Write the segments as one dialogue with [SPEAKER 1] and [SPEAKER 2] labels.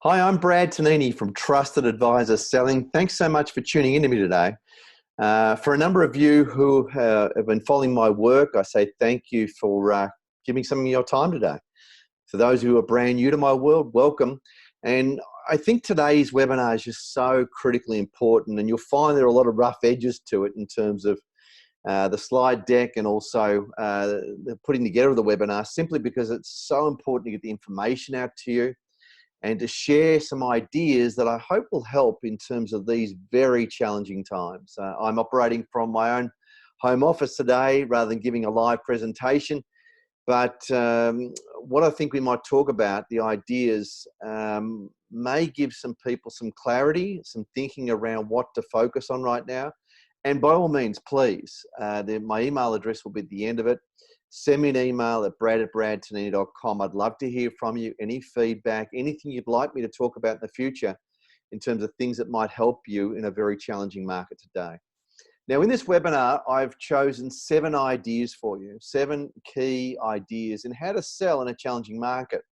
[SPEAKER 1] Hi, I'm Brad Tonini from Trusted Advisor Selling. Thanks so much for tuning in to me today. For a number of you who have been following my work, I say thank you for giving some of your time today. For those who are brand new to my world, welcome. And I think today's webinar is just so critically important, and you'll find there are a lot of rough edges to it in terms of the slide deck and also the putting together of the webinar, simply because it's so important to get the information out to you and to share some ideas that I hope will help in terms of these very challenging times. I'm operating from my own home office today rather than giving a live presentation, but what I think we might talk about, the ideas, may give some people some clarity, some thinking around what to focus on right now. And by all means, please, my email address will be at the end of it. Send me an email at brad@bradtonini.com. I'd love to hear from you. Any feedback, anything you'd like me to talk about in the future in terms of things that might help you in a very challenging market today. Now, in this webinar, I've chosen 7 ideas for you, 7 key ideas in how to sell in a challenging market.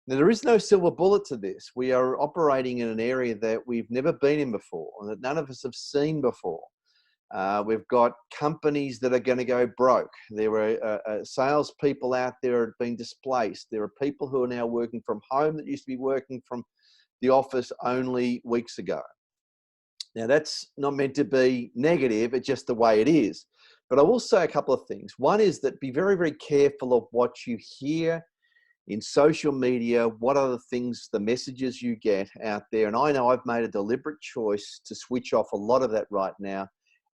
[SPEAKER 1] Now, there is no silver bullet to this. We are operating in an area that we've never been in before and that none of us have seen before. We've got companies that are going to go broke. There are salespeople out there being displaced. There are people who are now working from home that used to be working from the office only weeks ago. Now, that's not meant to be negative. It's just the way it is. But I will say a couple of things. One is that be very, very careful of what you hear in social media. What are the things, the messages you get out there? And I know I've made a deliberate choice to switch off a lot of that right now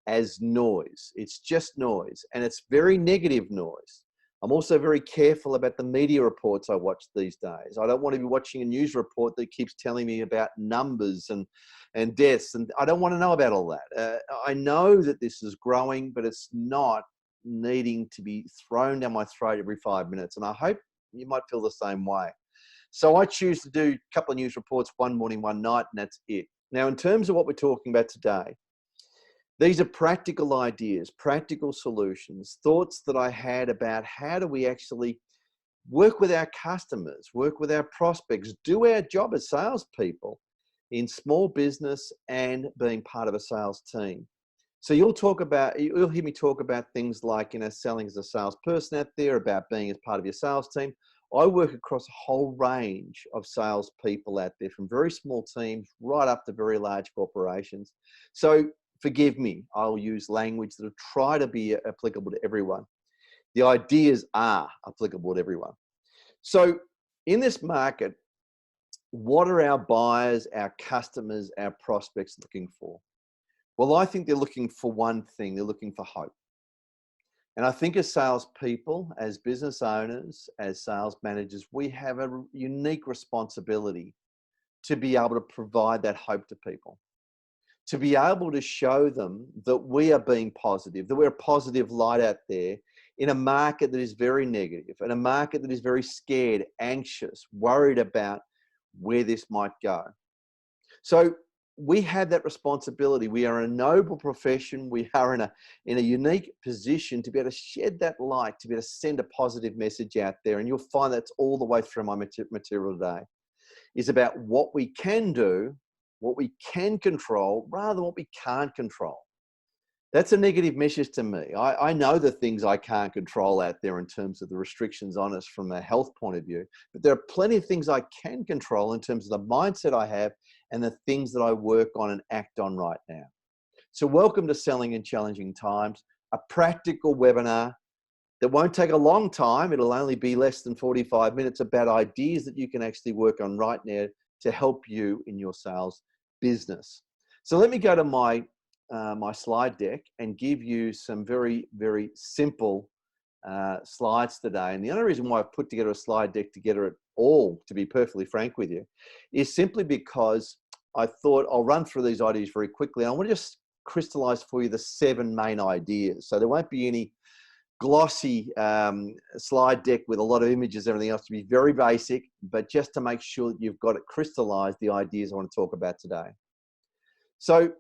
[SPEAKER 1] as noise. It's just noise, and it's very negative noise. I'm also very careful about the media reports I watch these days. I don't want to be watching a news report that keeps telling me about numbers and deaths, and I don't want to know about all that. I know that this is growing, but it's not needing to be thrown down my throat every 5 minutes, and I hope you might feel the same way. So I choose to do a couple of news reports, one morning, one night, and that's it. Now, in terms of what we're talking about today, these are practical ideas, practical solutions, thoughts that I had about how do we actually work with our customers, work with our prospects, do our job as salespeople in small business and being part of a sales team. So you'll hear me talk about things like, selling as a salesperson out there, about being as part of your sales team. I work across a whole range of salespeople out there, from very small teams right up to very large corporations. So forgive me, I'll use language that will try to be applicable to everyone. The ideas are applicable to everyone. So in this market, what are our buyers, our customers, our prospects looking for? Well, I think they're looking for one thing. They're looking for hope. And I think as salespeople, as business owners, as sales managers, we have a unique responsibility to be able to provide that hope to people, to be able to show them that we are being positive, that we're a positive light out there in a market that is very negative, in a market that is very scared, anxious, worried about where this might go. So we have that responsibility. We are a noble profession. We are in a unique position to be able to shed that light, to be able to send a positive message out there. And you'll find that's all the way through my material today. Is about what we can do, what we can control, rather than what we can't control. That's a negative message to me. I know the things I can't control out there in terms of the restrictions on us from a health point of view, but there are plenty of things I can control in terms of the mindset I have and the things that I work on and act on right now. So welcome to Selling in Challenging Times, a practical webinar that won't take a long time. It'll only be less than 45 minutes, about ideas that you can actually work on right now to help you in your sales business. So let me go to my slide deck and give you some very, very simple slides today. And the only reason why I've put together a slide deck together at all, to be perfectly frank with you, is simply because I thought I'll run through these ideas very quickly. I want to just crystallize for you the 7 main ideas. So there won't be any glossy slide deck with a lot of images and everything else, to be very basic, but just to make sure that you've got it crystallized, the ideas I want to talk about today. So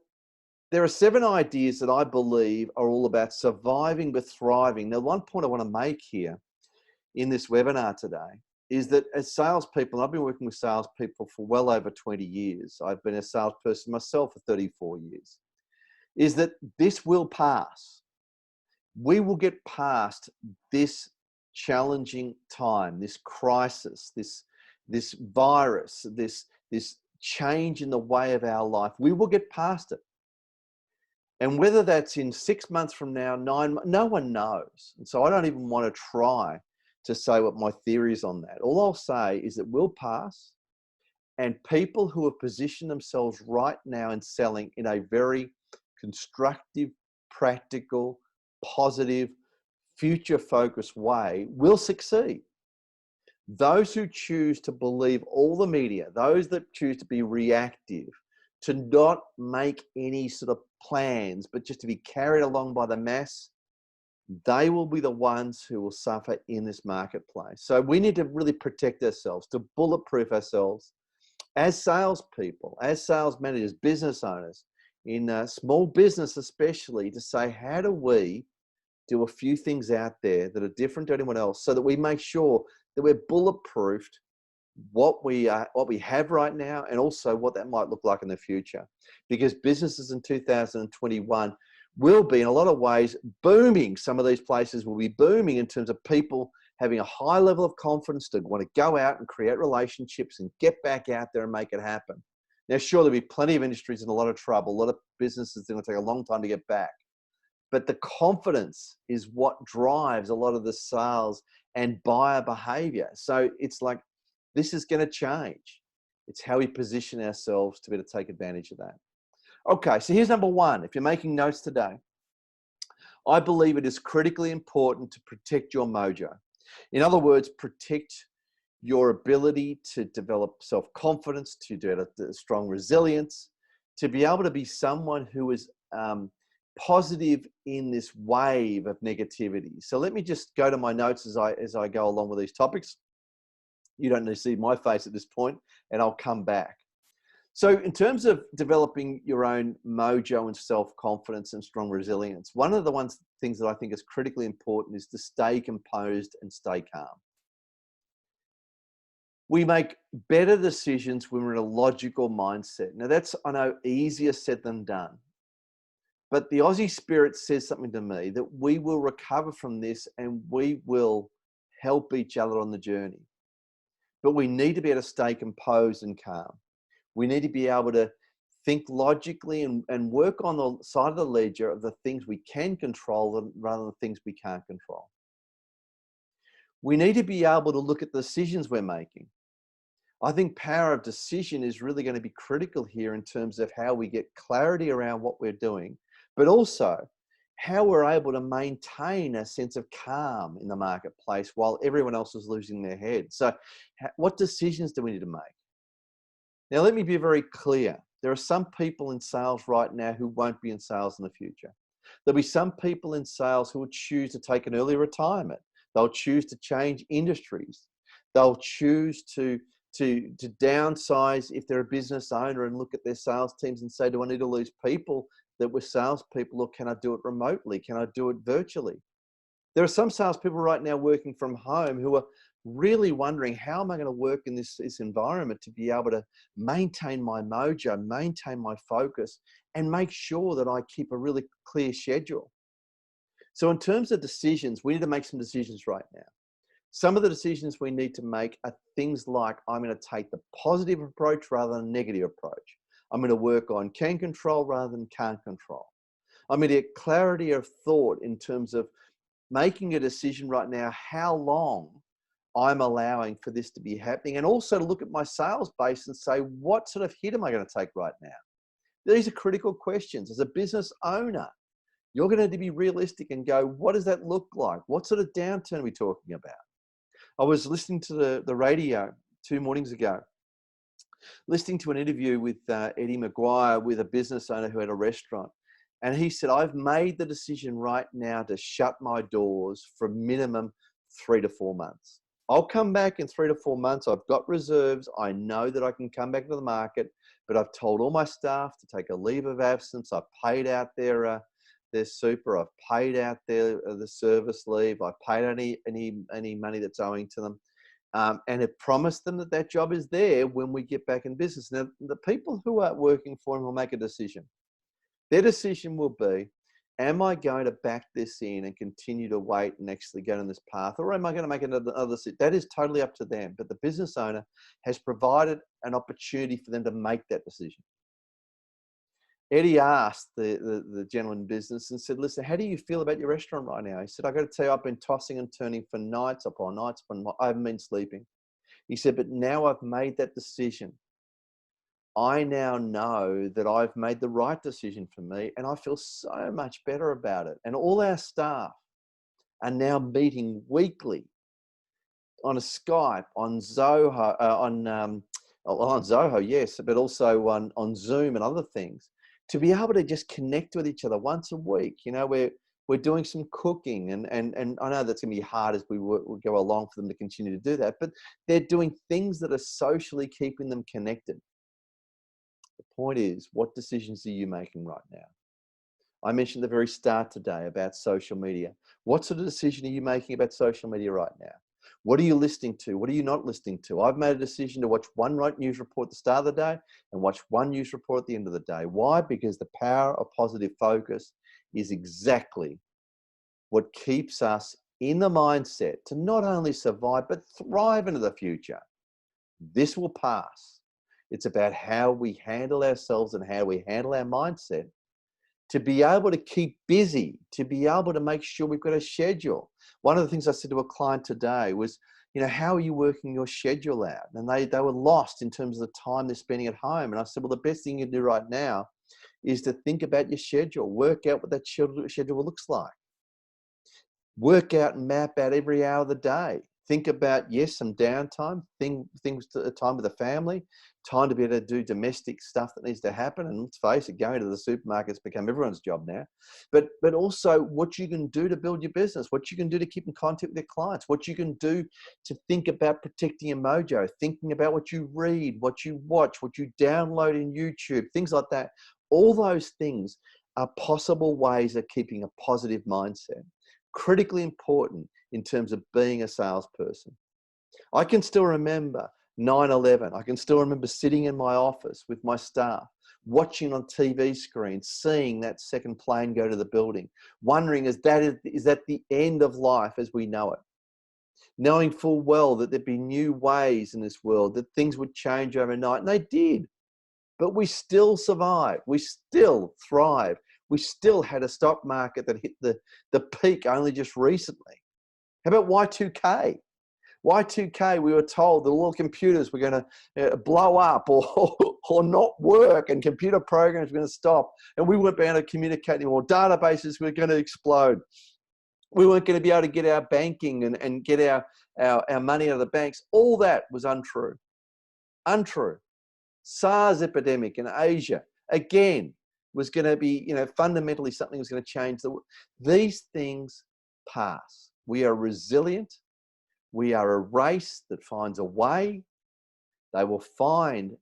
[SPEAKER 1] there are 7 ideas that I believe are all about surviving but thriving. Now, one point I want to make here in this webinar today is that as salespeople, and I've been working with salespeople for well over 20 years. I've been a salesperson myself for 34 years. Is that this will pass. We will get past this challenging time, this crisis, this virus, this change in the way of our life. We will get past it. And whether that's in 6 months from now, 9 months, no one knows. And so I don't even want to try to say what my theory is on that. All I'll say is that we'll pass, and people who have positioned themselves right now in selling in a very constructive, practical, positive, future-focused way will succeed. Those who choose to believe all the media, those that choose to be reactive, to not make any sort of plans, but just to be carried along by the mass, they will be the ones who will suffer in this marketplace. So we need to really protect ourselves, to bulletproof ourselves as salespeople, as sales managers, business owners, in small business especially, to say, how do we do a few things out there that are different to anyone else so that we make sure that we're bulletproofed what we have right now, and also what that might look like in the future. Because businesses in 2021 will be, in a lot of ways, booming. Some of these places will be booming in terms of people having a high level of confidence to want to go out and create relationships and get back out there and make it happen. Now, sure, there'll be plenty of industries in a lot of trouble, a lot of businesses that are going to take a long time to get back. But the confidence is what drives a lot of the sales and buyer behavior. So it's like, this is going to change. It's how we position ourselves to be able to take advantage of that. Okay, so here's number one. If you're making notes today, I believe it is critically important to protect your mojo. In other words, protect your ability to develop self-confidence, to develop strong resilience, to be able to be someone who is positive in this wave of negativity. So let me just go to my notes as I go along with these topics. You don't need to see my face at this point, and I'll come back. So in terms of developing your own mojo and self-confidence and strong resilience, one of the things that I think is critically important is to stay composed and stay calm. We make better decisions when we're in a logical mindset. Now that's, I know, easier said than done. But the Aussie spirit says something to me that we will recover from this and we will help each other on the journey. But we need to be able to stay composed and calm. We need to be able to think logically and work on the side of the ledger of the things we can control rather than the things we can't control. We need to be able to look at the decisions we're making. I think power of decision is really going to be critical here in terms of how we get clarity around what we're doing, but also how we're able to maintain a sense of calm in the marketplace while everyone else is losing their head. So what decisions do we need to make? Now, let me be very clear. There are some people in sales right now who won't be in sales in the future. There'll be some people in sales who will choose to take an early retirement. They'll choose to change industries. They'll choose to downsize if they're a business owner and look at their sales teams and say, do I need to lose people that were salespeople, or can I do it remotely? Can I do it virtually? There are some salespeople right now working from home who are really wondering, how am I going to work in this environment to be able to maintain my mojo, maintain my focus, and make sure that I keep a really clear schedule. So in terms of decisions, we need to make some decisions right now. Some of the decisions we need to make are things like, I'm going to take the positive approach rather than a negative approach. I'm going to work on can control rather than can't control. I'm going to get clarity of thought in terms of making a decision right now, how long I'm allowing for this to be happening, and also to look at my sales base and say, what sort of hit am I going to take right now? These are critical questions. As a business owner, you're going to have to be realistic and go, what does that look like? What sort of downturn are we talking about? I was listening to the radio 2 mornings ago, listening to an interview with Eddie McGuire with a business owner who had a restaurant. And he said, I've made the decision right now to shut my doors for minimum 3 to 4 months. I'll come back in 3 to 4 months. I've got reserves. I know that I can come back to the market, but I've told all my staff to take a leave of absence. I've paid out their super. I've paid out the service leave. I've paid any money that's owing to them. and it promised them that that job is there when we get back in business. Now, the people who are working for him will make a decision. Their decision will be, am I going to back this in and continue to wait and actually go down this path, or am I going to make another decision? That is totally up to them. But the business owner has provided an opportunity for them to make that decision. Eddie asked the gentleman in business and said, listen, how do you feel about your restaurant right now? He said, I got to tell you, I've been tossing and turning for nights upon nights, but I haven't been sleeping. He said, but now I've made that decision. I now know that I've made the right decision for me, and I feel so much better about it. And all our staff are now meeting weekly on a Skype, on Zoho, on Zoho, yes, but also on Zoom and other things, to be able to just connect with each other once a week. You know, we're doing some cooking, and I know that's going to be hard as we go along for them to continue to do that, but they're doing things that are socially keeping them connected. The point is, what decisions are you making right now? I mentioned at the very start today about social media. What sort of decision are you making about social media right now? What are you listening to? What are you not listening to? I've made a decision to watch one right news report at the start of the day and watch one news report at the end of the day. Why? Because the power of positive focus is exactly what keeps us in the mindset to not only survive, but thrive into the future. This will pass. It's about how we handle ourselves and how we handle our mindset to be able to keep busy, to be able to make sure we've got a schedule. One of the things I said to a client today was, you know, how are you working your schedule out? And they were lost in terms of the time they're spending at home. And I said, well, the best thing you can do right now is to think about your schedule, work out what that schedule looks like. Work out and map out every hour of the day. Think about, yes, some downtime, things to time with the family, time to be able to do domestic stuff that needs to happen. And let's face it, going to the supermarket's become everyone's job now. But also what you can do to build your business, what you can do to keep in contact with your clients, what you can do to think about protecting your mojo, thinking about what you read, what you watch, what you download in YouTube, things like that. All those things are possible ways of keeping a positive mindset. Critically important in terms of being a salesperson. I can still remember 9/11. I can still remember sitting in my office with my staff, watching on TV screens, seeing that second plane go to the building, wondering, is that the end of life as we know it? Knowing full well that there'd be new ways in this world, that things would change overnight, and they did. But we still survived. We still thrived. We still had a stock market that hit the peak only just recently. How about Y2K? Y2K, we were told that all computers were going to blow up or not work, and computer programs were going to stop, and we weren't able to communicate anymore. Databases were going to explode. We weren't going to be able to get our banking and get our money out of the banks. All that was untrue. Untrue. SARS epidemic in Asia, again, was going to be, fundamentally something was going to change. These things pass. We are resilient. We are a race that finds a way. They will find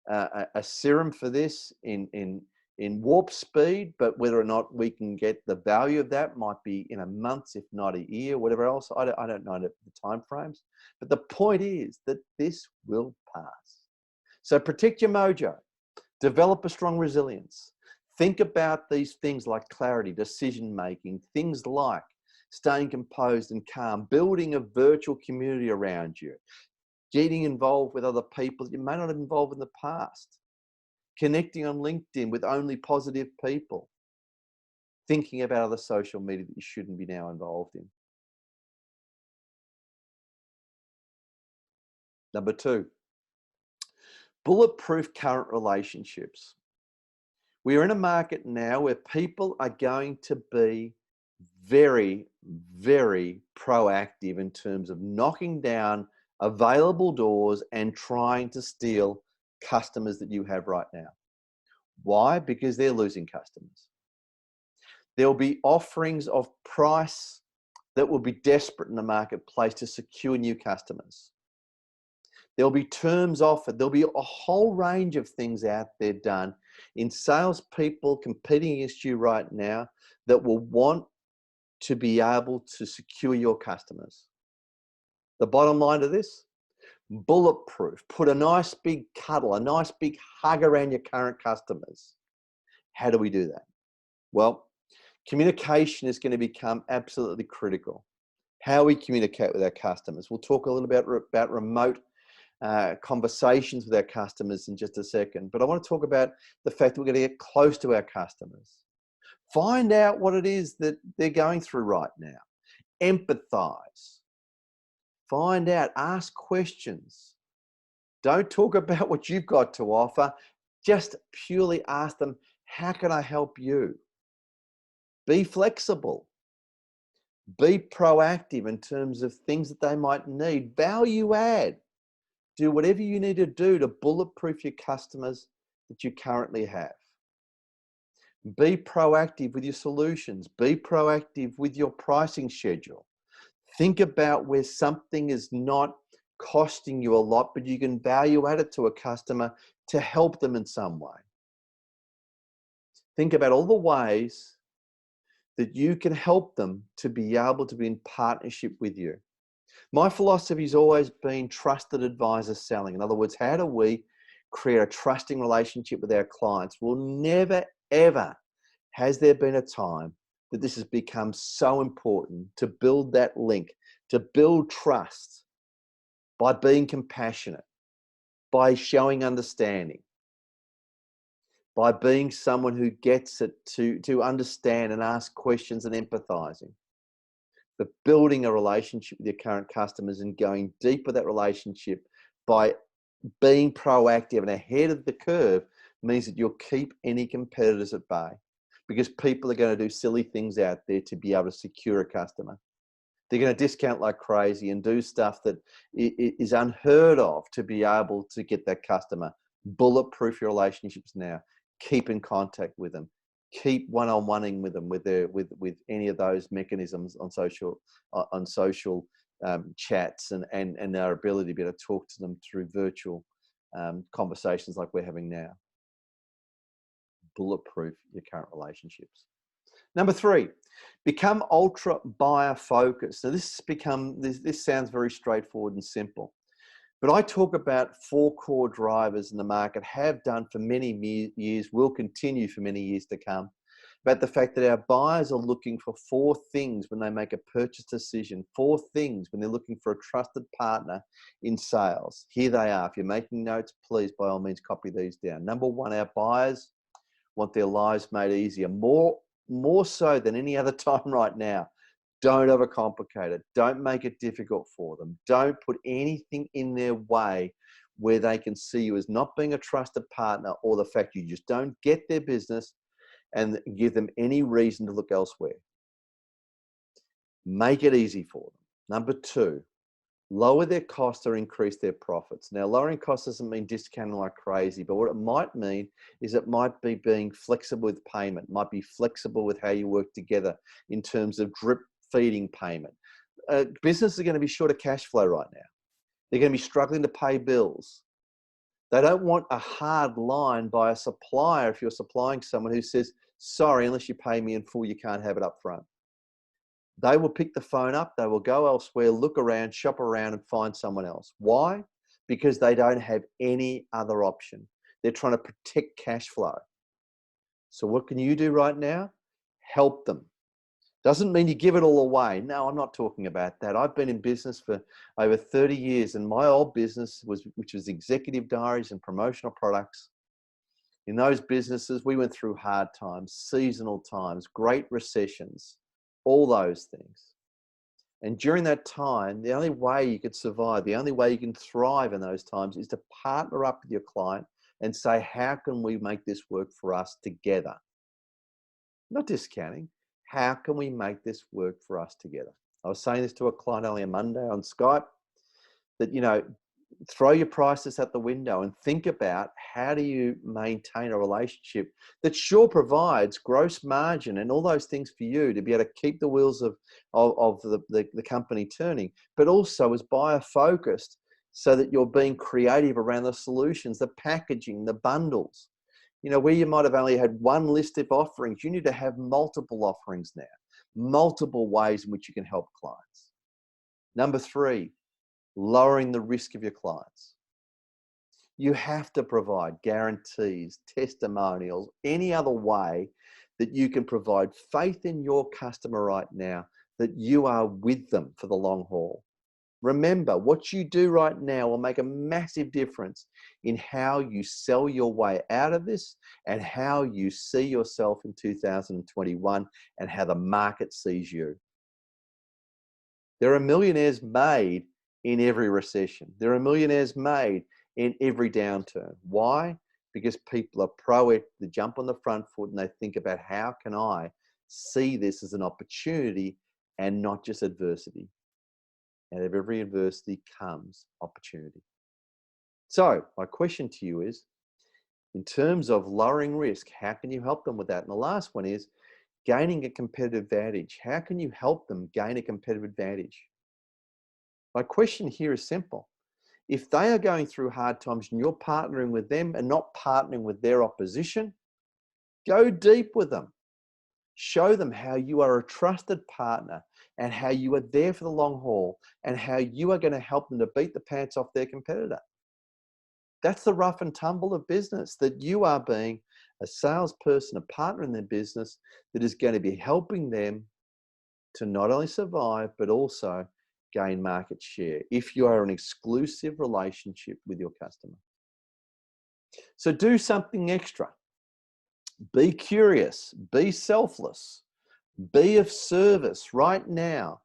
[SPEAKER 1] a serum for this in warp speed, but whether or not we can get the value of that might be in a month, if not a year, whatever else. I don't know the time frames. But the point is that this will pass. So protect your mojo. Develop a strong resilience. Think about these things like clarity, decision-making, things like staying composed and calm, building a virtual community around you, getting involved with other people that you may not have involved in the past, connecting on LinkedIn with only positive people, thinking about other social media that you shouldn't be now involved in. Number 2, bulletproof current relationships. We are in a market now where people are going to be very, very proactive in terms of knocking down available doors and trying to steal customers that you have right now. Why? Because they're losing customers. There'll be offerings of price that will be desperate in the marketplace to secure new customers. There'll be terms offered. There'll be a whole range of things out there done in salespeople competing against you right now that will want to be able to secure your customers. The bottom line to this, bulletproof. Put a nice big cuddle, a nice big hug around your current customers. How do we do that? Well, communication is going to become absolutely critical. How we communicate with our customers. We'll talk a little bit about remote conversations with our customers in just a second, but I want to talk about the fact that we're going to get close to our customers. Find out what it is that they're going through right now. Empathize. Find out, ask questions. Don't talk about what you've got to offer. Just purely ask them, how can I help you? Be flexible. Be proactive in terms of things that they might need. Value add. Do whatever you need to do to bulletproof your customers that you currently have. Be proactive with your solutions. Be proactive with your pricing schedule. Think about where something is not costing you a lot, but you can value add it to a customer to help them in some way. Think about all the ways that you can help them to be able to be in partnership with you. My philosophy has always been trusted advisor selling. In other words, how do we create a trusting relationship with our clients? Well, never, ever has there been a time that this has become so important to build that link, to build trust by being compassionate, by showing understanding, by being someone who gets it to understand and ask questions and empathizing. But building a relationship with your current customers and going deep with that relationship by being proactive and ahead of the curve means that you'll keep any competitors at bay, because people are going to do silly things out there to be able to secure a customer. They're going to discount like crazy and do stuff that is unheard of to be able to get that customer. Bulletproof your relationships now. Keep in contact with them. Keep one-on-oneing with them with any of those mechanisms on social chats and our ability to be able to talk to them through virtual conversations like we're having now. Bulletproof your current relationships. Number 3, become ultra buyer focused. Now this sounds very straightforward and simple, but I talk about 4 core drivers in the market, have done for many years, will continue for many years to come, about the fact that our buyers are looking for 4 things when they make a purchase decision, 4 things when they're looking for a trusted partner in sales. Here they are. If you're making notes, please, by all means, copy these down. Number 1, our buyers want their lives made easier, more so than any other time right now. Don't overcomplicate it. Don't make it difficult for them. Don't put anything in their way where they can see you as not being a trusted partner, or the fact you just don't get their business and give them any reason to look elsewhere. Make it easy for them. Number 2, lower their costs or increase their profits. Now, lowering costs doesn't mean discounting like crazy, but what it might mean is it might be being flexible with payment, might be flexible with how you work together in terms of drip feeding payment. Businesses are going to be short of cash flow right now. They're going to be struggling to pay bills. They don't want a hard line by a supplier if you're supplying someone who says, sorry, unless you pay me in full, you can't have it up front. They will pick the phone up, they will go elsewhere, look around, shop around and find someone else. Why? Because they don't have any other option. They're trying to protect cash flow. So what can you do right now? Help them. Doesn't mean you give it all away. No, I'm not talking about that. I've been in business for over 30 years, and my old business which was executive diaries and promotional products. In those businesses, we went through hard times, seasonal times, great recessions, all those things. And during that time, the only way you could survive, the only way you can thrive in those times is to partner up with your client and say, how can we make this work for us together? Not discounting. How can we make this work for us together? I was saying this to a client only on Monday on Skype, that, throw your prices out the window and think about how do you maintain a relationship that sure provides gross margin and all those things for you to be able to keep the wheels of the company turning, but also is buyer focused so that you're being creative around the solutions, the packaging, the bundles. Where you might have only had one list of offerings, you need to have multiple offerings now, multiple ways in which you can help clients. Number 3, lowering the risk of your clients. You have to provide guarantees, testimonials, any other way that you can provide faith in your customer right now that you are with them for the long haul. Remember, what you do right now will make a massive difference in how you sell your way out of this and how you see yourself in 2021 and how the market sees you. There are millionaires made in every recession. There are millionaires made in every downturn. Why? Because people are proactive, they jump on the front foot and they think about how can I see this as an opportunity and not just adversity. Out of every adversity comes opportunity. So my question to you is, in terms of lowering risk, how can you help them with that? And the last one is gaining a competitive advantage. How can you help them gain a competitive advantage? My question here is simple. If they are going through hard times and you're partnering with them and not partnering with their opposition, go deep with them. Show them how you are a trusted partner and how you are there for the long haul and how you are going to help them to beat the pants off their competitor. That's the rough and tumble of business, that you are being a salesperson, a partner in their business that is going to be helping them to not only survive, but also gain market share if you are an exclusive relationship with your customer. So do something extra. Be curious, be selfless, be of service right now.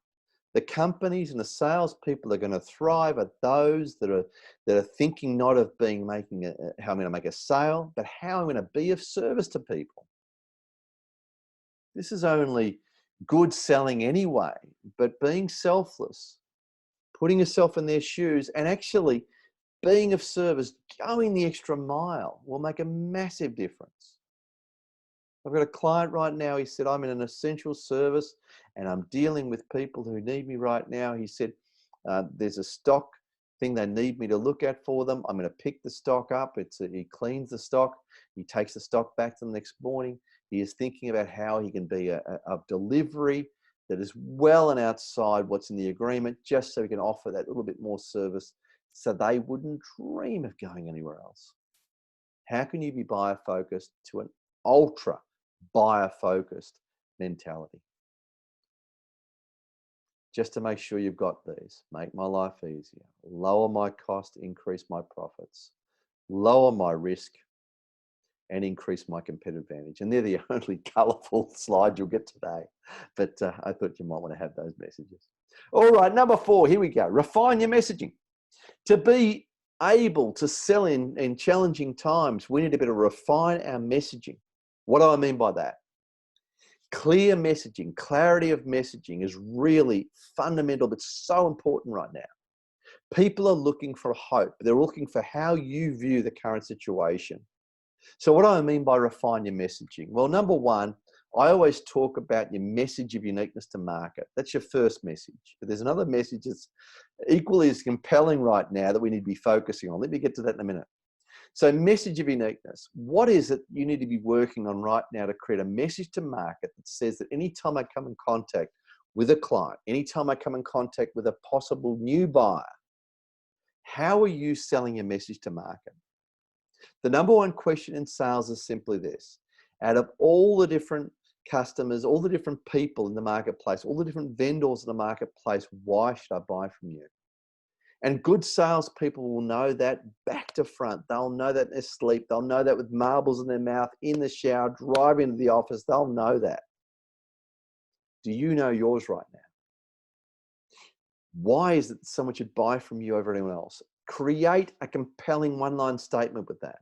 [SPEAKER 1] The companies and the salespeople are going to thrive are those that are thinking not of making how I'm going to make a sale, but how I'm going to be of service to people. This is only good selling anyway, but being selfless, putting yourself in their shoes, and actually being of service, going the extra mile will make a massive difference. I've got a client right now, he said, I'm in an essential service and I'm dealing with people who need me right now. He said, there's a stock thing they need me to look at for them. I'm going to pick the stock up. He cleans the stock. He takes the stock back to the next morning. He is thinking about how he can be a delivery that is well and outside what's in the agreement, just so he can offer that little bit more service so they wouldn't dream of going anywhere else. How can you be buyer focused to an ultra buyer focused mentality? Just to make sure you've got these: make my life easier, lower my cost, increase my profits, lower my risk, and increase my competitive advantage. And they're the only colorful slides you'll get today. But I thought you might want to have those messages. All right, number 4, here we go. Refine your messaging. To be able to sell in challenging times, we need to be able to refine our messaging. What do I mean by that? Clear messaging, clarity of messaging is really fundamental, but so important right now. People are looking for hope. They're looking for how you view the current situation. So what do I mean by refine your messaging? Well, number 1, I always talk about your message of uniqueness to market. That's your first message. But there's another message that's equally as compelling right now that we need to be focusing on. Let me get to that in a minute. So message of uniqueness. What is it you need to be working on right now to create a message to market that says that anytime I come in contact with a client, anytime I come in contact with a possible new buyer, how are you selling your message to market? The number 1 question in sales is simply this: out of all the different customers, all the different people in the marketplace, all the different vendors in the marketplace, why should I buy from you? And good salespeople will know that back to front. They'll know that in their sleep. They'll know that with marbles in their mouth, in the shower, driving to the office. They'll know that. Do you know yours right now? Why is it someone should buy from you over anyone else? Create a compelling one-line statement with that.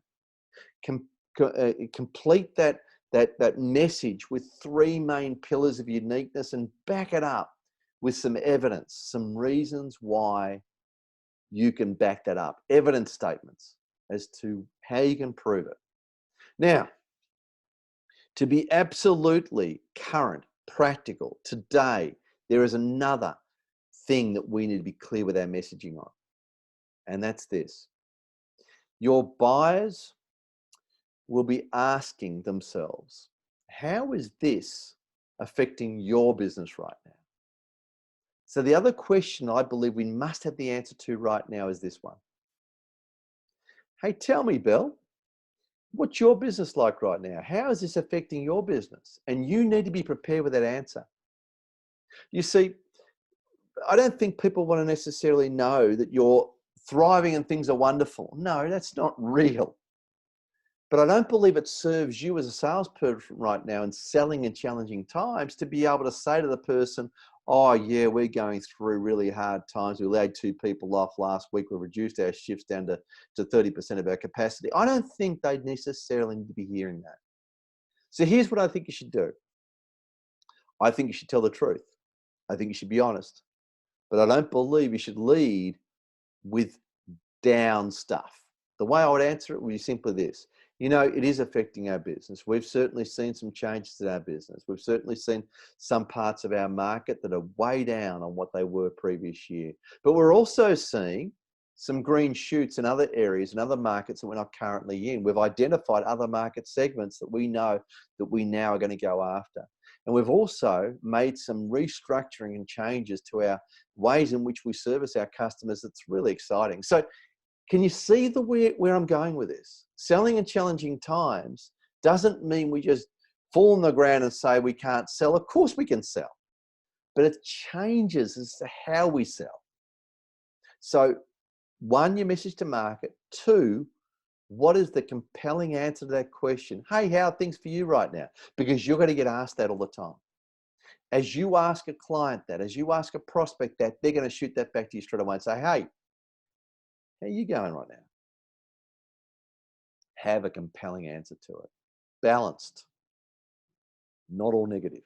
[SPEAKER 1] Complete that message with 3 main pillars of uniqueness and back it up with some evidence, some reasons why you can back that up. Evidence statements as to how you can prove it. Now, to be absolutely current, practical, today, there is another thing that we need to be clear with our messaging on. And that's this: your buyers will be asking themselves, how is this affecting your business right now? So the other question I believe we must have the answer to right now is this one. Hey, tell me, Bill, what's your business like right now? How is this affecting your business? And you need to be prepared with that answer. You see, I don't think people want to necessarily know that you're thriving and things are wonderful. No, that's not real. But I don't believe it serves you as a salesperson right now in selling in challenging times to be able to say to the person, oh yeah, we're going through really hard times. We laid 2 people off last week. We reduced our shifts down to 30% of our capacity. I don't think they necessarily need to be hearing that. So here's what I think you should do. I think you should tell the truth. I think you should be honest. But I don't believe you should lead with down stuff. The way I would answer it would be simply this. You know, it is affecting our business. We've certainly seen some changes in our business. We've certainly seen some parts of our market that are way down on what they were previous year. But we're also seeing some green shoots in other areas and other markets that we're not currently in. We've identified other market segments that we know that we now are going to go after. And we've also made some restructuring and changes to our ways in which we service our customers. That's really exciting. So can you see where I'm going with this? Selling in challenging times doesn't mean we just fall on the ground and say we can't sell. Of course we can sell, but it changes as to how we sell. So 1, your message to market. 2, what is the compelling answer to that question? Hey, how are things for you right now? Because you're going to get asked that all the time. As you ask a client that, as you ask a prospect that, they're going to shoot that back to you straight away and say, hey, how are you going right now? Have a compelling answer to it. Balanced, not all negative.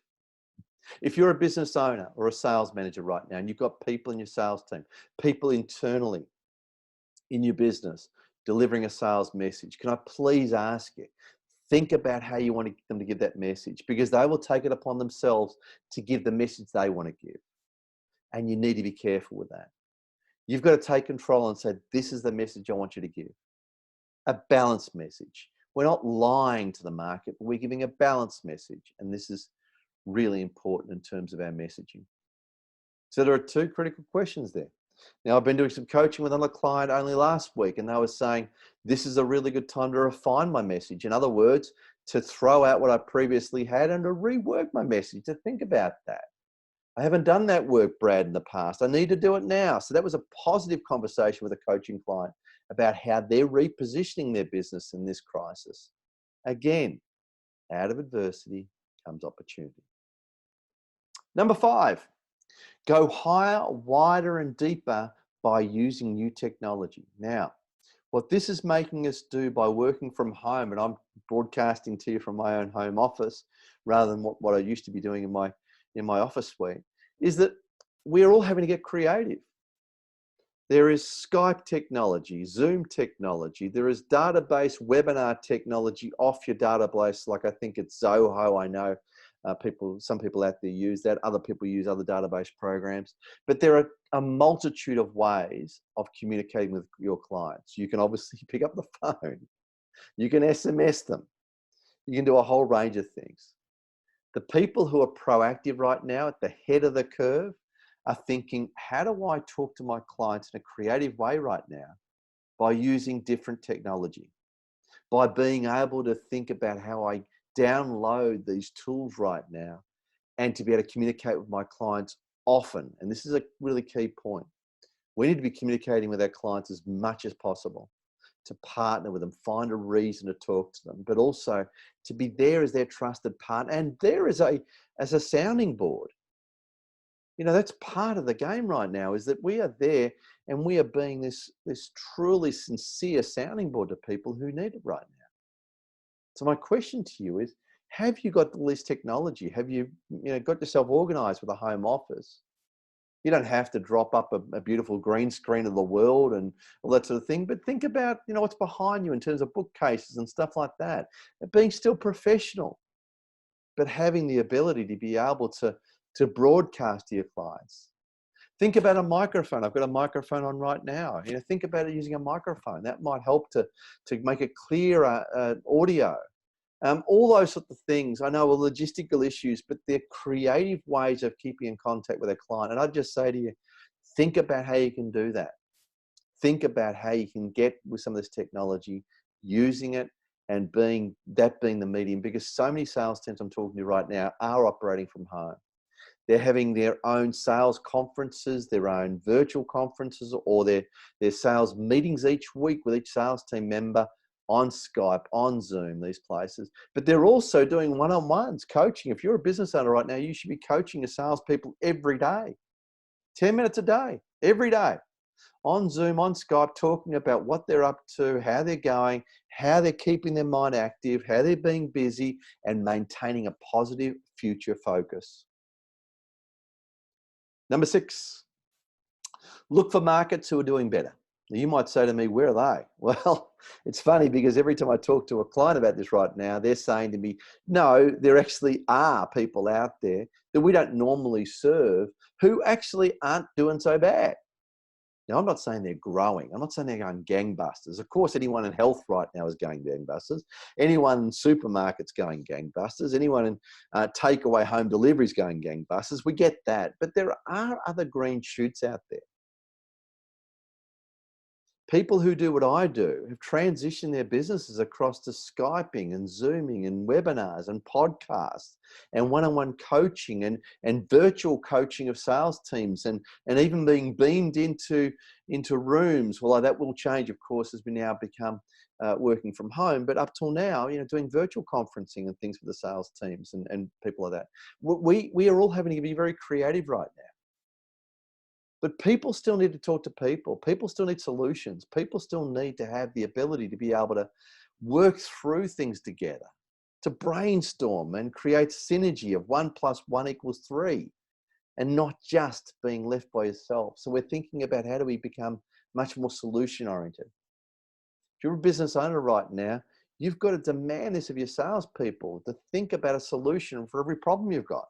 [SPEAKER 1] If you're a business owner or a sales manager right now and you've got people in your sales team, people internally in your business delivering a sales message, can I please ask you, think about how you want them to give that message, because they will take it upon themselves to give the message they want to give. And you need to be careful with that. You've got to take control and say, this is the message I want you to give. A balanced message. We're not lying to the market, but we're giving a balanced message. And this is really important in terms of our messaging. So there are 2 critical questions there. Now, I've been doing some coaching with another client only last week, and they were saying, this is a really good time to refine my message. In other words, to throw out what I previously had and to rework my message, to think about that. I haven't done that work, Brad, in the past. I need to do it now. So that was a positive conversation with a coaching client about how they're repositioning their business in this crisis. Again, out of adversity comes opportunity. Number 5, go higher, wider, and deeper by using new technology. Now, what this is making us do by working from home, and I'm broadcasting to you from my own home office rather than what I used to be doing in my office suite, is that we're all having to get creative. There is Skype technology, Zoom technology. There is database webinar technology off your database, like I think it's Zoho. I know some people out there use that. Other people use other database programs. But there are a multitude of ways of communicating with your clients. You can obviously pick up the phone. You can SMS them. You can do a whole range of things. The people who are proactive right now at the head of the curve are thinking, how do I talk to my clients in a creative way right now by using different technology, by being able to think about how I download these tools right now and to be able to communicate with my clients often. And this is a really key point. We need to be communicating with our clients as much as possible, to partner with them, find a reason to talk to them, but also to be there as their trusted partner and there as a sounding board. You know, that's part of the game right now, is that we are there and we are being this truly sincere sounding board to people who need it right now. So my question to you is, have you got all this technology? Have you got yourself organized with a home office? You don't have to drop up a beautiful green screen of the world and all that sort of thing, but think about, what's behind you in terms of bookcases and stuff like that. And being still professional, but having the ability to be able to broadcast to your clients. Think about a microphone. I've got a microphone on right now. Think about it using a microphone. That might help to make it clear audio. All those sorts of things. I know are logistical issues, but they're creative ways of keeping in contact with a client. And I'd just say to you, think about how you can do that. Think about how you can get with some of this technology, using it and being the medium, because so many sales teams I'm talking to right now are operating from home. They're having their own sales conferences, their own virtual conferences, or their sales meetings each week with each sales team member on Skype, on Zoom, these places. But they're also doing one-on-ones, coaching. If you're a business owner right now, you should be coaching your salespeople every day, 10 minutes a day, every day, on Zoom, on Skype, talking about what they're up to, how they're going, how they're keeping their mind active, how they're being busy, and maintaining a positive future focus. Number 6, look for markets who are doing better. Now, you might say to me, where are they? Well, it's funny because every time I talk to a client about this right now, they're saying to me, no, there actually are people out there that we don't normally serve who actually aren't doing so bad. Now, I'm not saying they're growing. I'm not saying they're going gangbusters. Of course, anyone in health right now is going gangbusters. Anyone in supermarkets going gangbusters. Anyone in takeaway home delivery is going gangbusters. We get that. But there are other green shoots out there. People who do what I do have transitioned their businesses across to Skyping and Zooming and webinars and podcasts and one-on-one coaching and virtual coaching of sales teams and even being beamed into rooms. Well, that will change, of course, as we now become working from home. But up till now, doing virtual conferencing and things for the sales teams and people like that. We are all having to be very creative right now. But people still need to talk to people. People still need solutions. People still need to have the ability to be able to work through things together, to brainstorm and create synergy of 1 + 1 = 3, and not just being left by yourself. So we're thinking about how do we become much more solution oriented. If you're a business owner right now, you've got to demand this of your salespeople, to think about a solution for every problem you've got.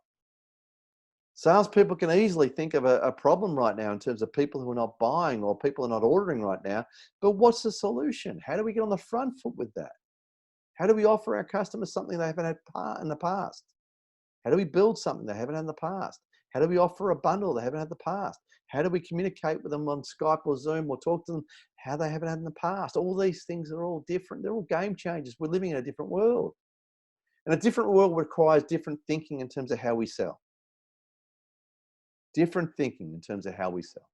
[SPEAKER 1] Salespeople can easily think of a problem right now in terms of people who are not buying or people who are not ordering right now. But what's the solution? How do we get on the front foot with that? How do we offer our customers something they haven't had in the past? How do we build something they haven't had in the past? How do we offer a bundle they haven't had in the past? How do we communicate with them on Skype or Zoom or talk to them how they haven't had in the past? All these things are all different. They're all game changers. We're living in a different world. And a different world requires different thinking in terms of how we sell. Different thinking in terms of how we sell.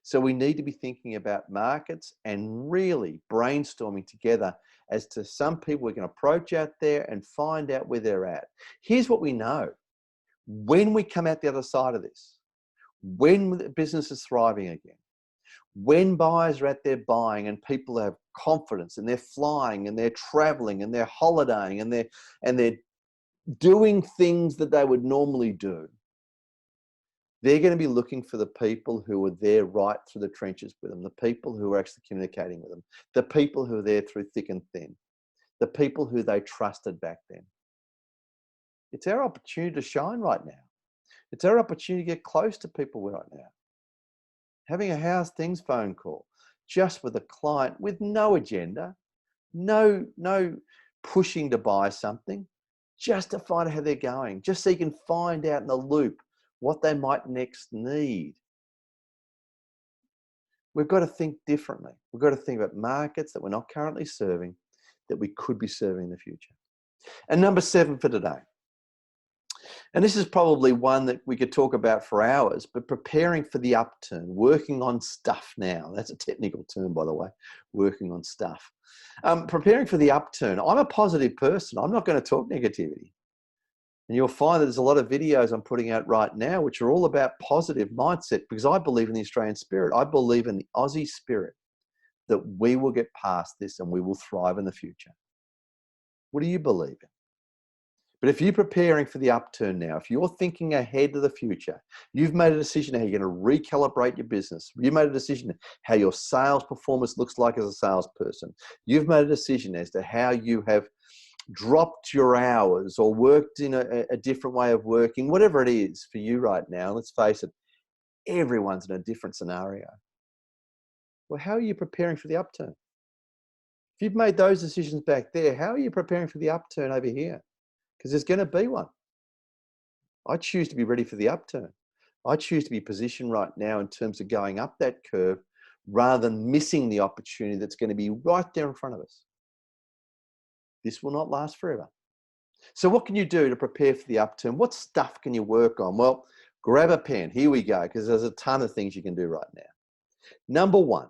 [SPEAKER 1] So we need to be thinking about markets and really brainstorming together as to some people we can approach out there and find out where they're at. Here's what we know. When we come out the other side of this, when the business is thriving again, when buyers are out there buying and people have confidence and they're flying and they're traveling and they're holidaying and they're doing things that they would normally do, they're going to be looking for the people who are there right through the trenches with them, the people who are actually communicating with them, the people who are there through thick and thin, the people who they trusted back then. It's our opportunity to shine right now. It's our opportunity to get close to people right now. Having a how's things phone call, just with a client with no agenda, no pushing to buy something, just to find out how they're going, just so you can find out in the loop what they might next need. We've got to think differently. We've got to think about markets that we're not currently serving, that we could be serving in the future. And number 7 for today. And this is probably one that we could talk about for hours, but preparing for the upturn, working on stuff now. That's a technical term, by the way, working on stuff. Preparing for the upturn. I'm a positive person. I'm not going to talk negativity. And you'll find that there's a lot of videos I'm putting out right now which are all about positive mindset, because I believe in the Australian spirit. I believe in the Aussie spirit, that we will get past this and we will thrive in the future. What do you believe in? But if you're preparing for the upturn now, if you're thinking ahead to the future, you've made a decision how you're going to recalibrate your business. You've made a decision how your sales performance looks like as a salesperson. You've made a decision as to how you have dropped your hours or worked in a different way of working, whatever it is for you right now. Let's face it, everyone's in a different scenario. Well, how are you preparing for the upturn? If you've made those decisions back there, how are you preparing for the upturn over here? Because there's going to be one. I choose to be ready for the upturn. I choose to be positioned right now in terms of going up that curve rather than missing the opportunity that's going to be right there in front of us. This will not last forever. So what can you do to prepare for the upturn? What stuff can you work on? Well, grab a pen. Here we go, because there's a ton of things you can do right now. Number one,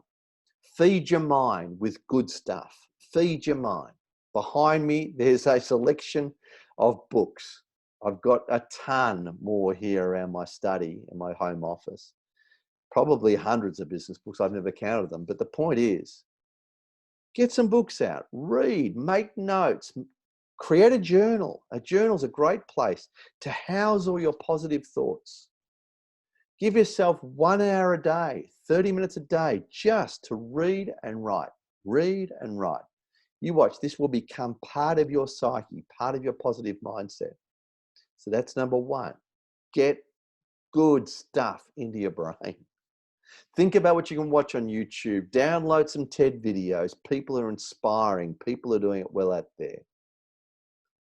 [SPEAKER 1] feed your mind with good stuff. Feed your mind. Behind me, there's a selection of books. I've got a ton more here around my study in my home office. Probably hundreds of business books. I've never counted them. But the point is, get some books out, read, make notes, create a journal. A journal's a great place to house all your positive thoughts. Give yourself 1 hour a day, 30 minutes a day, just to read and write. Read and write. You watch, this will become part of your psyche, part of your positive mindset. So that's number one. Get good stuff into your brain. Think about what you can watch on YouTube. Download some TED videos. People are inspiring. People are doing it well out there.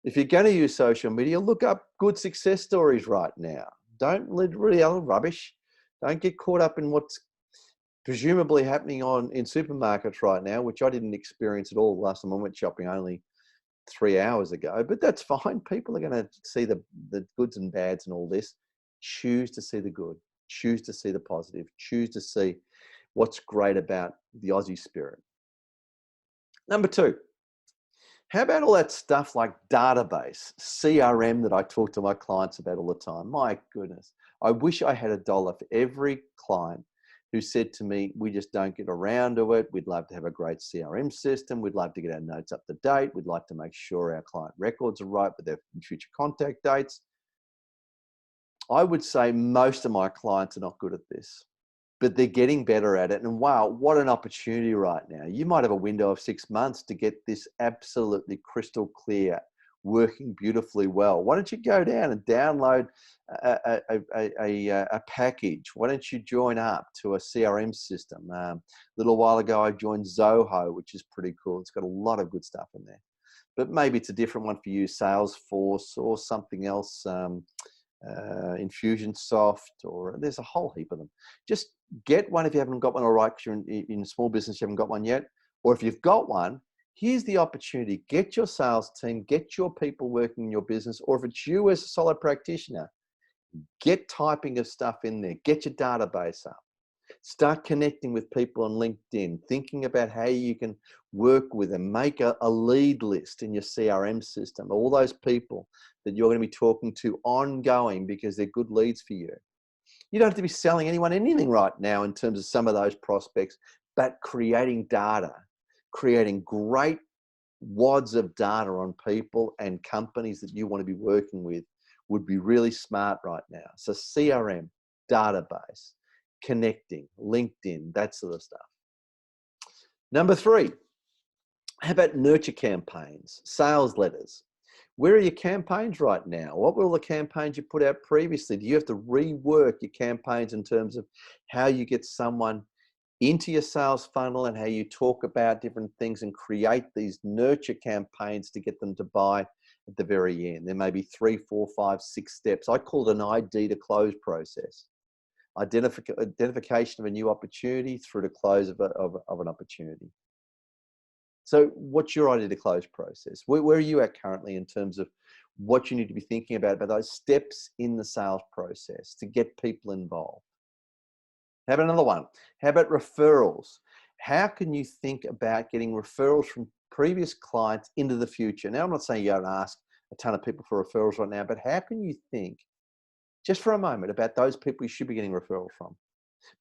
[SPEAKER 1] If you're going to use social media, look up good success stories right now. Don't read other rubbish. Don't get caught up in what's presumably happening in supermarkets right now, which I didn't experience at all last time I went shopping only 3 hours ago. But that's fine. People are going to see the goods and bads and all this. Choose to see the good. Choose to see the positive. Choose to see what's great about the Aussie spirit. Number two, how about all that stuff like database, CRM that I talk to my clients about all the time? My goodness, I wish I had $1 for every client who said to me, we just don't get around to it. We'd love to have a great CRM system. We'd love to get our notes up to date. We'd like to make sure our client records are right with their future contact dates. I would say most of my clients are not good at this, but they're getting better at it. And wow, what an opportunity right now. You might have a window of 6 months to get this absolutely crystal clear, working beautifully well. Why don't you go down and download a package? Why don't you join up to a CRM system? A little while ago, I joined Zoho, which is pretty cool. It's got a lot of good stuff in there, but maybe it's a different one for you, Salesforce or something else. Infusionsoft, or there's a whole heap of them. Just get one if you haven't got one, all right, because you're in small business, you haven't got one yet. Or if you've got one, here's the opportunity. Get your sales team, get your people working in your business, or if it's you as a solo practitioner, get typing of stuff in there, get your database up. Start connecting with people on LinkedIn, thinking about how you can work with them. Make a lead list in your CRM system, all those people that you're going to be talking to ongoing because they're good leads for you. You don't have to be selling anyone anything right now in terms of some of those prospects, but creating data, creating great wads of data on people and companies that you want to be working with would be really smart right now. So CRM, database, connecting, LinkedIn, that sort of stuff. Number three, how about nurture campaigns, sales letters? Where are your campaigns right now? What were all the campaigns you put out previously? Do you have to rework your campaigns in terms of how you get someone into your sales funnel and how you talk about different things and create these nurture campaigns to get them to buy at the very end? There may be 3, 4, 5, 6 steps. I call it an ID to close process. Identification of a new opportunity through to close of an opportunity. So what's your idea to close process? Where are you at currently in terms of what you need to be thinking about those steps in the sales process to get people involved? How about another one? How about referrals? How can you think about getting referrals from previous clients into the future? Now, I'm not saying you don't ask a ton of people for referrals right now, but how can you think just for a moment about those people you should be getting referrals from?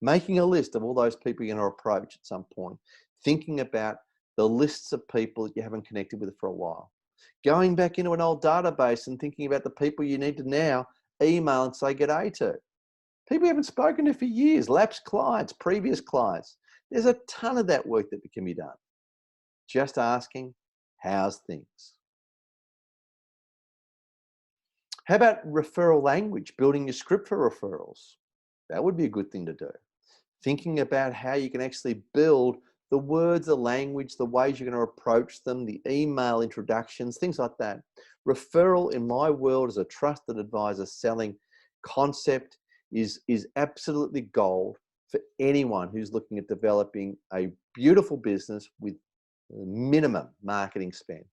[SPEAKER 1] Making a list of all those people you're going to approach at some point. Thinking about the lists of people that you haven't connected with for a while. Going back into an old database and thinking about the people you need to now email and say g'day to. People you haven't spoken to for years, lapsed clients, previous clients. There's a ton of that work that can be done. Just asking, how's things? How about referral language, building your script for referrals? That would be a good thing to do. Thinking about how you can actually build The words, the language, the ways you're going to approach them, the email introductions, things like that. Referral in my world as a trusted advisor selling concept is absolutely gold for anyone who's looking at developing a beautiful business with minimum marketing spend.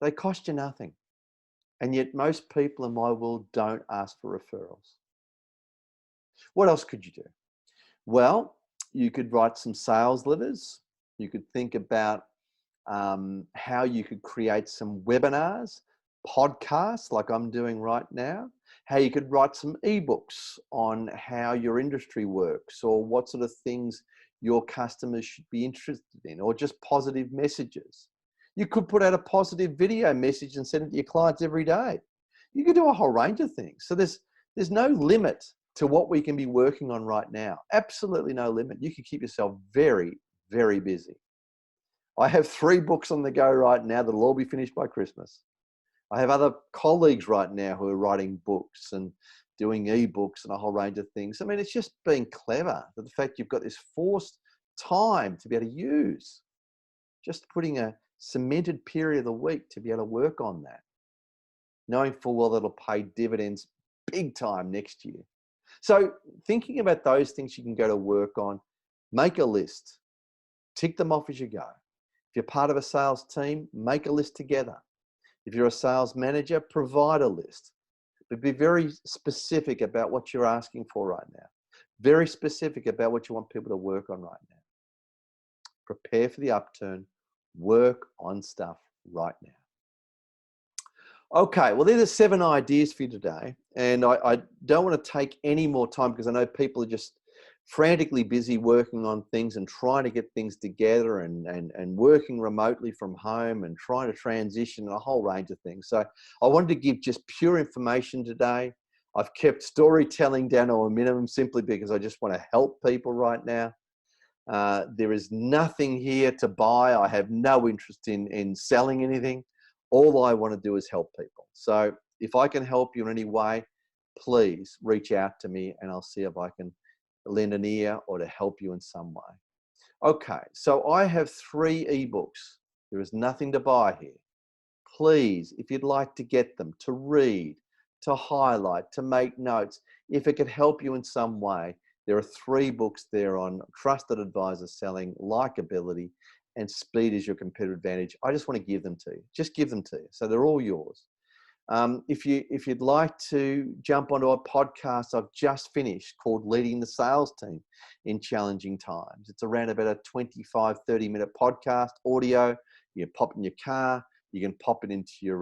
[SPEAKER 1] They cost you nothing. And yet most people in my world don't ask for referrals. What else could you do? Well, you could write some sales letters. You could think about how you could create some webinars, podcasts like I'm doing right now, how you could write some ebooks on how your industry works or what sort of things your customers should be interested in, or just positive messages. You could put out a positive video message and send it to your clients every day. You could do a whole range of things. So there's no limit to what we can be working on right now. Absolutely no limit. You can keep yourself very, very busy. I have 3 books on the go right now that'll all be finished by Christmas. I have other colleagues right now who are writing books and doing ebooks and a whole range of things. I mean, it's just being clever. The fact you've got this forced time to be able to use, just putting a cemented period of the week to be able to work on that, knowing full well that'll pay dividends big time next year. So thinking about those things you can go to work on, make a list, tick them off as you go. If you're part of a sales team, make a list together. If you're a sales manager, provide a list. But be very specific about what you're asking for right now. Very specific about what you want people to work on right now. Prepare for the upturn. Work on stuff right now. Okay, well, there's 7 ideas for you today. And I don't want to take any more time because I know people are just frantically busy working on things and trying to get things together and working remotely from home and trying to transition and a whole range of things. So I wanted to give just pure information today. I've kept storytelling down to a minimum simply because I just want to help people right now. There is nothing here to buy. I have no interest in selling anything. All I want to do is help people. So if I can help you in any way, please reach out to me and I'll see if I can lend an ear or to help you in some way. Okay, so I have 3 ebooks. There is nothing to buy here. Please, if you'd like to get them, to read, to highlight, to make notes, if it could help you in some way, there are 3 books there on trusted advisor selling, likability, and speed is your competitive advantage. I just want to give them to you. Just give them to you. So they're all yours. If you'd like to jump onto a podcast I've just finished called Leading the Sales Team in Challenging Times. It's around about a 25, 30-minute podcast, audio. You can pop in your car. You can pop it into your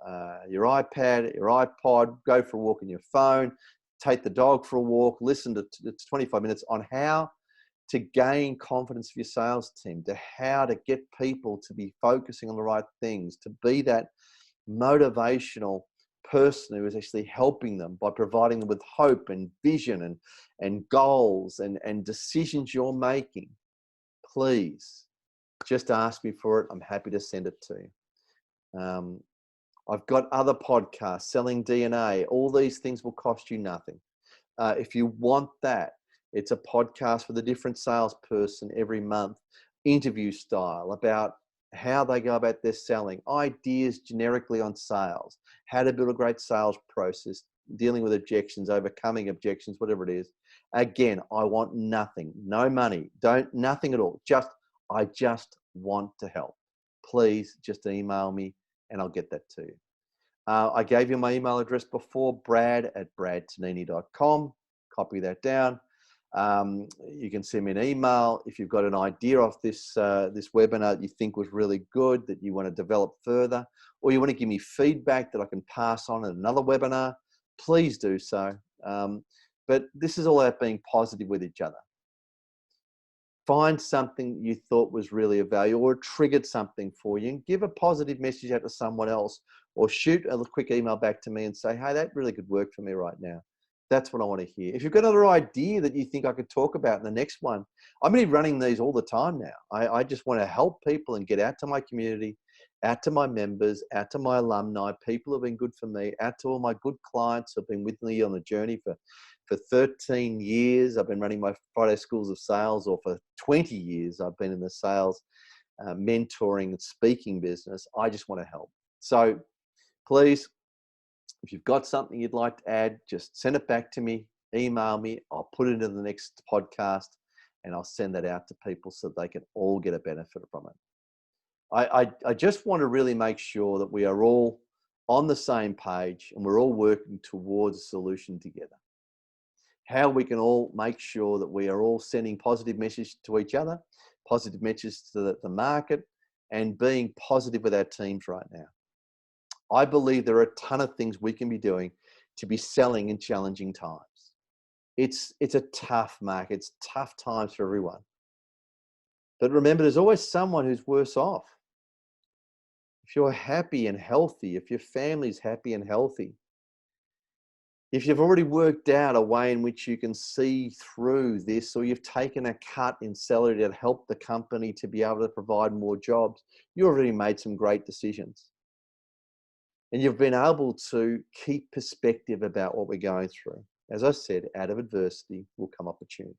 [SPEAKER 1] iPad, your iPod, go for a walk on your phone, take the dog for a walk, listen to 25 minutes on how to gain confidence for your sales team, to how to get people to be focusing on the right things, to be that motivational person who is actually helping them by providing them with hope and vision and goals and decisions you're making. Please just ask me for it. I'm happy to send it to you. I've got other podcasts, Selling DNA. All these things will cost you nothing. If you want that, it's a podcast with a different salesperson every month, interview style, about how they go about their selling, ideas generically on sales, how to build a great sales process, dealing with objections, overcoming objections, whatever it is. Again, I want nothing, no money, nothing at all. I just want to help. Please just email me and I'll get that to you. I gave you my email address before, brad@bradtonini.com. Copy that down. You can send me an email if you've got an idea of this webinar that you think was really good, that you want to develop further, or you want to give me feedback that I can pass on in another webinar. Please do so. But this is all about being positive with each other. Find something you thought was really of value or triggered something for you and give a positive message out to someone else, or shoot a quick email back to me and say, hey, that really could work for me right now. That's what I want to hear. If you've got another idea that you think I could talk about in the next one, I'm going to be running these all the time now. I just want to help people and get out to my community, out to my members, out to my alumni, people who have been good for me, out to all my good clients who have been with me on the journey for for 13 years, I've been running my Friday Schools of Sales, or for 20 years, I've been in the sales, mentoring and speaking business. I just want to help. So please, if you've got something you'd like to add, just send it back to me, email me. I'll put it into the next podcast and I'll send that out to people so they can all get a benefit from it. I just want to really make sure that we are all on the same page and we're all working towards a solution together. How we can all make sure that we are all sending positive messages to each other, positive messages to the market, and being positive with our teams right now. I believe there are a ton of things we can be doing to be selling in challenging times. It's a tough market. It's tough times for everyone. But remember, there's always someone who's worse off. If you're happy and healthy, if your family's happy and healthy, if you've already worked out a way in which you can see through this, or you've taken a cut in salary to help the company to be able to provide more jobs, you already made some great decisions. And you've been able to keep perspective about what we're going through. As I said, out of adversity will come opportunity.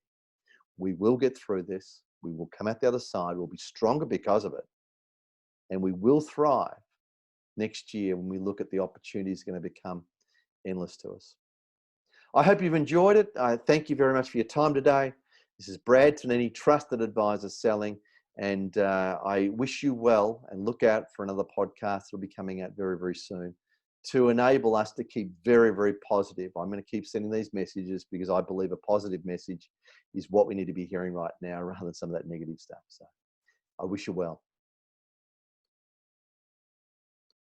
[SPEAKER 1] We will get through this. We will come out the other side. We'll be stronger because of it. And we will thrive next year when we look at the opportunities going to become endless to us. I hope you've enjoyed it. Thank you very much for your time today. This is Brad Tonini, Trusted Advisor Selling. And I wish you well, and look out for another podcast that will be coming out very, very soon to enable us to keep very, very positive. I'm going to keep sending these messages because I believe a positive message is what we need to be hearing right now rather than some of that negative stuff. So I wish you well.